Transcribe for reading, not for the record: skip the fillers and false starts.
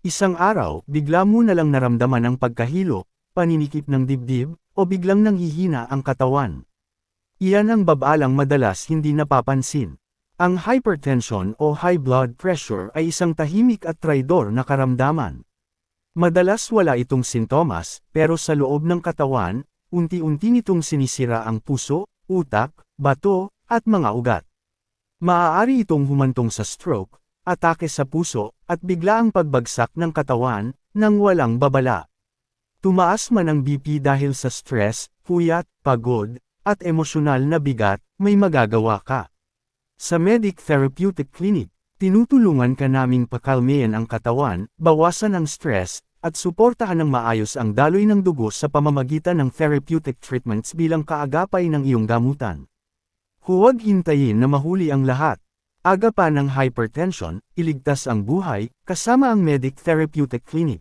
Isang araw, bigla mo na lang naramdaman ang pagkahilo, paninikip ng dibdib, o biglang nanghihina ang katawan. Iyan ang babalang madalas hindi napapansin. Ang hypertension o high blood pressure ay isang tahimik at traidor na karamdaman. Madalas wala itong sintomas, pero sa loob ng katawan, unti-unti nitong sinisira ang puso, utak, bato, at mga ugat. Maaari itong humantong sa stroke, atake sa puso, at biglaang pagbagsak ng katawan, nang walang babala. Tumaas man ang BP dahil sa stress, puyat, pagod, at emosyonal na bigat, may magagawa ka. Sa Medic Therapeutic Clinic, tinutulungan ka naming pakalmayan ang katawan, bawasan ang stress, at suportahan ng maayos ang daloy ng dugo sa pamamagitan ng therapeutic treatments bilang kaagapay ng iyong gamutan. Huwag hintayin na mahuli ang lahat. Agapan ng hypertension, iligtas ang buhay, kasama ang Medic Therapeutic Clinic.